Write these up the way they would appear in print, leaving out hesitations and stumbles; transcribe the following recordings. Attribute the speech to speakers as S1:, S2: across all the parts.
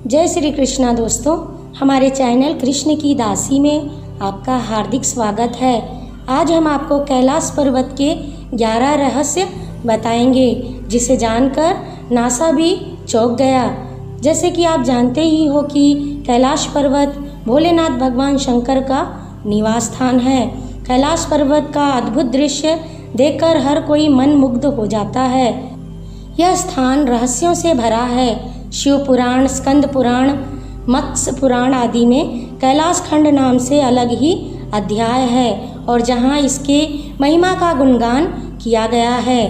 S1: जय श्री कृष्णा दोस्तों, हमारे चैनल कृष्ण की दासी में आपका हार्दिक स्वागत है। आज हम आपको कैलाश पर्वत के 11 रहस्य बताएंगे, जिसे जानकर नासा भी चौंक गया। जैसे कि आप जानते ही हो कि कैलाश पर्वत भोलेनाथ भगवान शंकर का निवास स्थान है। कैलाश पर्वत का अद्भुत दृश्य देखकर हर कोई मन मुग्ध हो जाता है। यह स्थान रहस्यों से भरा है। शिव पुराण, स्कंद पुराण, मत्स्य पुराण आदि में कैलाश खंड नाम से अलग ही अध्याय है और जहाँ इसके महिमा का गुणगान किया गया है।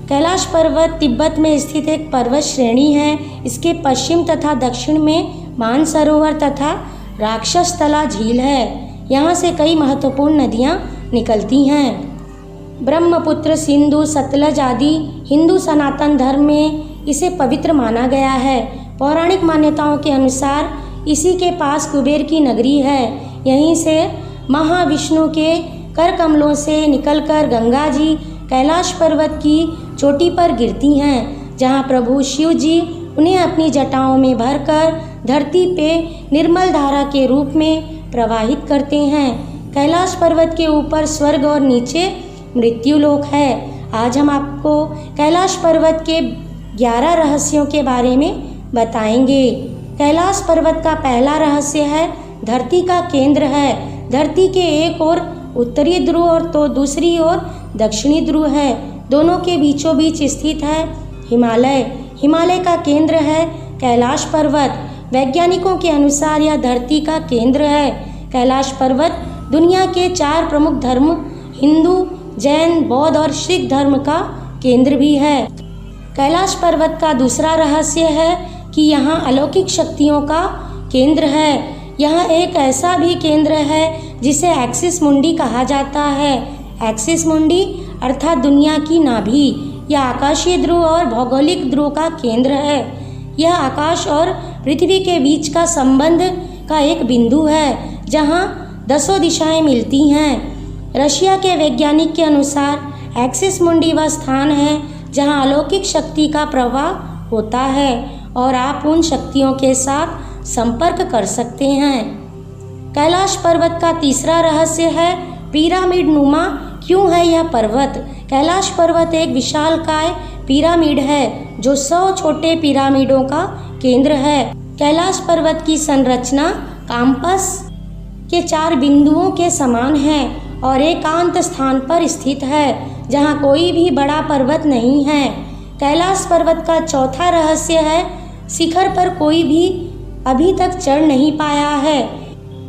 S1: कैलाश पर्वत तिब्बत में स्थित एक पर्वत श्रेणी है। इसके पश्चिम तथा दक्षिण में मानसरोवर तथा राक्षसतला झील है। यहाँ से कई महत्वपूर्ण नदियाँ निकलती हैं। ब्रह्मपुत्र, सिंधु, सतलज आदि हिंदू सनातन धर्म में इसे पवित्र माना गया है। पौराणिक मान्यताओं के अनुसार इसी के पास कुबेर की नगरी है। यहीं से महाविष्णु के कर कमलों से निकलकर गंगा जी कैलाश पर्वत की चोटी पर गिरती हैं, जहां प्रभु शिव जी उन्हें अपनी जटाओं में भरकर धरती पे निर्मल धारा के रूप में प्रवाहित करते हैं। कैलाश पर्वत के ऊपर स्वर्ग और नीचे मृत्युलोक है। आज हम आपको कैलाश पर्वत के 11 रहस्यों के बारे में बताएंगे। कैलाश पर्वत का पहला रहस्य है धरती का केंद्र है। धरती के एक ओर उत्तरी ध्रुव और तो दूसरी ओर दक्षिणी ध्रुव है। दोनों के बीचों बीच स्थित है हिमालय। हिमालय का केंद्र है कैलाश पर्वत। वैज्ञानिकों के अनुसार यह धरती का केंद्र है। कैलाश पर्वत दुनिया के 4 प्रमुख धर्म हिंदू, जैन, बौद्ध और सिख धर्म का केंद्र भी है। कैलाश पर्वत का दूसरा रहस्य है कि यहाँ अलौकिक शक्तियों का केंद्र है। यह एक ऐसा भी केंद्र है जिसे एक्सिस मुंडी कहा जाता है। एक्सिस मुंडी अर्थात दुनिया की नाभि। यह आकाशीय ध्रुव और भौगोलिक ध्रुव का केंद्र है। यह आकाश और पृथ्वी के बीच का संबंध का एक बिंदु है, जहाँ 10 दिशाएं मिलती हैं। रशिया के वैज्ञानिक के अनुसार एक्सिस मुंडी वह स्थान है जहां अलौकिक शक्ति का प्रवाह होता है और आप उन शक्तियों के साथ संपर्क कर सकते हैं। कैलाश पर्वत का तीसरा रहस्य है पिरामिड नुमा क्यों है यह पर्वत। कैलाश पर्वत एक विशालकाय पिरामिड है जो 100 छोटे पिरामिडों का केंद्र है। कैलाश पर्वत की संरचना काम्पस के 4 बिंदुओं के समान है और एकांत स्थान पर स्थित है जहाँ कोई भी बड़ा पर्वत नहीं है। कैलाश पर्वत का चौथा रहस्य है शिखर पर कोई भी अभी तक चढ़ नहीं पाया है।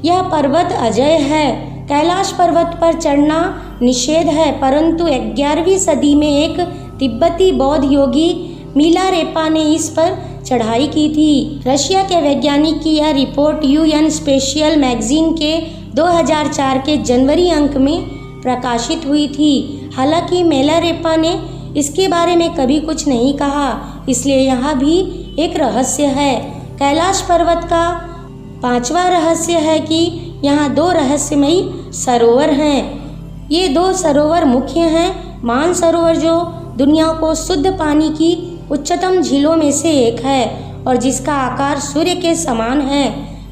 S1: यह पर्वत अजय है। कैलाश पर्वत पर चढ़ना निषेध है, परंतु 11वीं सदी में एक तिब्बती बौद्ध योगी मिलारेपा ने इस पर चढ़ाई की थी। रशिया के वैज्ञानिक की यह रिपोर्ट यूएन स्पेशियल मैगजीन के 2004 के जनवरी अंक में प्रकाशित हुई थी। हालांकि मिलारेपा ने इसके बारे में कभी कुछ नहीं कहा, इसलिए यह भी एक रहस्य है। कैलाश पर्वत का 5वां रहस्य है कि यहाँ 2 रहस्यमयी सरोवर हैं। ये 2 सरोवर मुख्य हैं। मानसरोवर जो दुनिया को शुद्ध पानी की उच्चतम झीलों में से एक है और जिसका आकार सूर्य के समान है।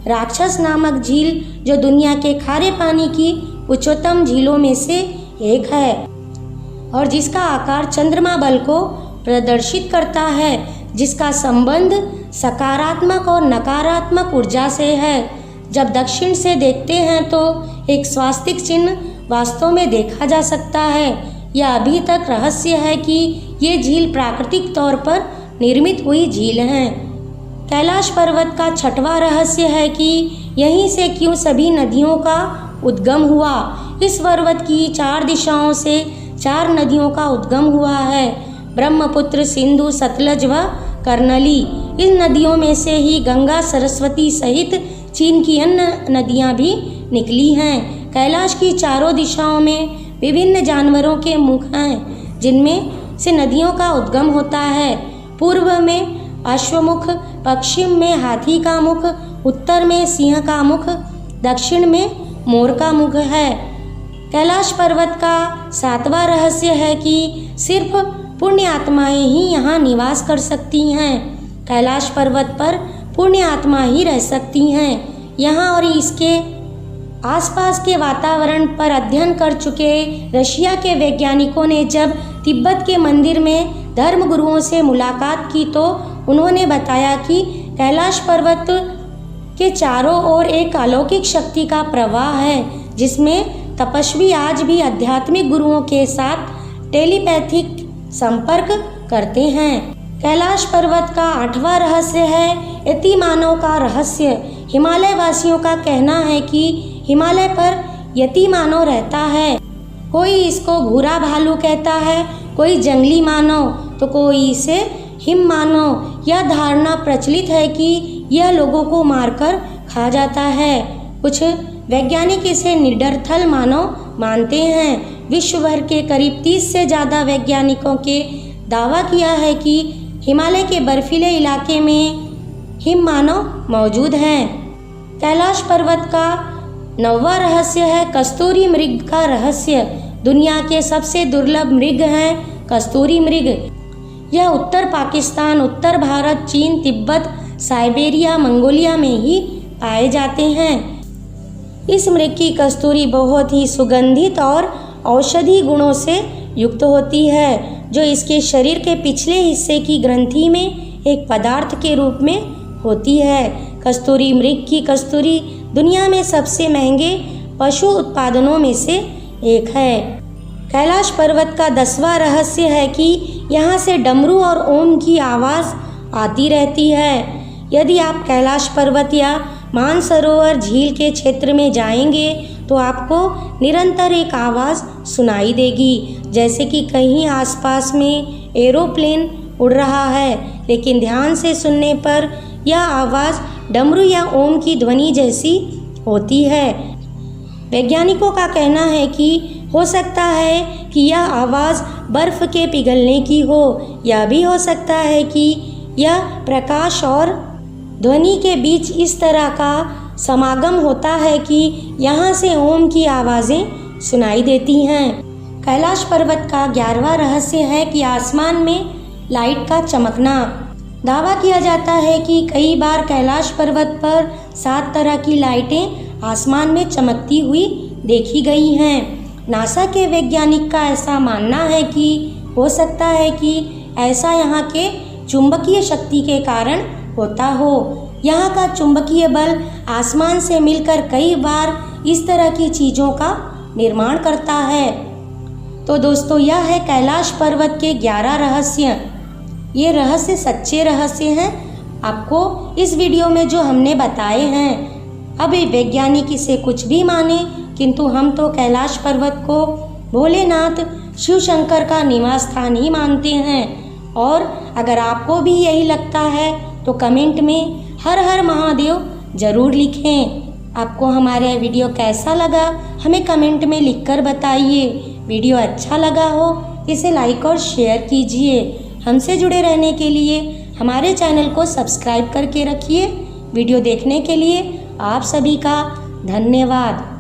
S1: राक्षस नामक झील जो दुनिया के खारे पानी की उच्चतम झीलों में से एक है और जिसका आकार चंद्रमा बल को प्रदर्शित करता है, जिसका संबंध सकारात्मक और नकारात्मक ऊर्जा से है। जब दक्षिण से देखते हैं तो एक स्वास्तिक चिन्ह वास्तव में देखा जा सकता है। यह अभी तक रहस्य है कि ये झील प्राकृतिक तौर पर निर्मित हुई झील हैं। कैलाश पर्वत का 6वां रहस्य है कि यहीं से क्यों सभी नदियों का उद्गम हुआ। इस पर्वत की 4 दिशाओं से 4 नदियों का उद्गम हुआ है। ब्रह्मपुत्र, सिंधु, सतलज व कर्नली। इन नदियों में से ही गंगा, सरस्वती सहित चीन की अन्य नदियाँ भी निकली हैं। कैलाश की 4 दिशाओं में विभिन्न जानवरों के मुख हैं, जिनमें से नदियों का उद्गम होता है। पूर्व में अश्वमुख, पश्चिम में हाथी का मुख, उत्तर में सिंह का मुख, दक्षिण में मोर का मुख है। कैलाश पर्वत का 7वां रहस्य है कि सिर्फ पुण्य आत्माएं ही यहाँ निवास कर सकती हैं। कैलाश पर्वत पर पुण्य आत्मा ही रह सकती हैं। यहाँ और इसके आसपास के वातावरण पर अध्ययन कर चुके रशिया के वैज्ञानिकों ने जब तिब्बत के मंदिर में धर्म गुरुओं से मुलाकात की तो उन्होंने बताया कि कैलाश पर्वत के चारों ओर एक अलौकिक शक्ति का प्रवाह है, जिसमें तपस्वी आज भी आध्यात्मिक गुरुओं के साथ टेलीपैथिक संपर्क करते हैं। कैलाश पर्वत का 8वां रहस्य है यति मानव का रहस्य। हिमालय वासियों का कहना है कि हिमालय पर यति मानव रहता है। कोई इसको भूरा भालू कहता है, कोई जंगली मानव, तो कोई इसे हिम मानव। यह धारणा प्रचलित है कि यह लोगों को मारकर खा जाता है। कुछ वैज्ञानिक इसे निडरथल मानव मानते हैं। विश्व भर के करीब 30 से ज़्यादा वैज्ञानिकों के दावा किया है कि हिमालय के बर्फीले इलाके में हिम मानव मौजूद हैं। कैलाश पर्वत का 9वां रहस्य है कस्तूरी मृग का रहस्य। दुनिया के सबसे दुर्लभ मृग हैं कस्तूरी मृग। यह उत्तर पाकिस्तान, उत्तर भारत, चीन, तिब्बत, साइबेरिया, मंगोलिया में ही पाए जाते हैं। इस मृग की कस्तूरी बहुत ही सुगंधित और औषधि गुणों से युक्त होती है, जो इसके शरीर के पिछले हिस्से की ग्रंथि में एक पदार्थ के रूप में होती है। कस्तूरी मृग की कस्तूरी दुनिया में सबसे महंगे पशु उत्पादनों में से एक है। कैलाश पर्वत का 10वां रहस्य है कि यहाँ से डमरू और ओम की आवाज़ आती रहती है। यदि आप कैलाश पर्वत या मानसरोवर झील के क्षेत्र में जाएंगे तो आपको निरंतर एक आवाज़ सुनाई देगी, जैसे कि कहीं आसपास में एरोप्लेन उड़ रहा है। लेकिन ध्यान से सुनने पर यह आवाज़ डमरू या ओम की ध्वनि जैसी होती है। वैज्ञानिकों का कहना है कि हो सकता है कि यह आवाज़ बर्फ़ के पिघलने की हो, या भी हो सकता है कि यह प्रकाश और ध्वनि के बीच इस तरह का समागम होता है कि यहाँ से ओम की आवाज़ें सुनाई देती हैं। कैलाश पर्वत का 11वां रहस्य है कि आसमान में लाइट का चमकना। दावा किया जाता है कि कई बार कैलाश पर्वत पर 7 तरह की लाइटें आसमान में चमकती हुई देखी गई हैं। नासा के वैज्ञानिक का ऐसा मानना है कि हो सकता है कि ऐसा यहाँ के चुंबकीय शक्ति के कारण होता हो। यहाँ का चुंबकीय बल आसमान से मिलकर कई बार इस तरह की चीज़ों का निर्माण करता है। तो दोस्तों, यह है कैलाश पर्वत के 11 रहस्य। ये रहस्य सच्चे रहस्य हैं। आपको इस वीडियो में जो हमने बताए हैं, अब वैज्ञानिक इसे कुछ भी माने, किंतु हम तो कैलाश पर्वत को भोलेनाथ शिव शंकर का निवास स्थान ही मानते हैं। और अगर आपको भी यही लगता है तो कमेंट में हर हर महादेव ज़रूर लिखें। आपको हमारा वीडियो कैसा लगा हमें कमेंट में लिखकर बताइए। वीडियो अच्छा लगा हो इसे लाइक और शेयर कीजिए। हमसे जुड़े रहने के लिए हमारे चैनल को सब्सक्राइब करके रखिए। वीडियो देखने के लिए आप सभी का धन्यवाद।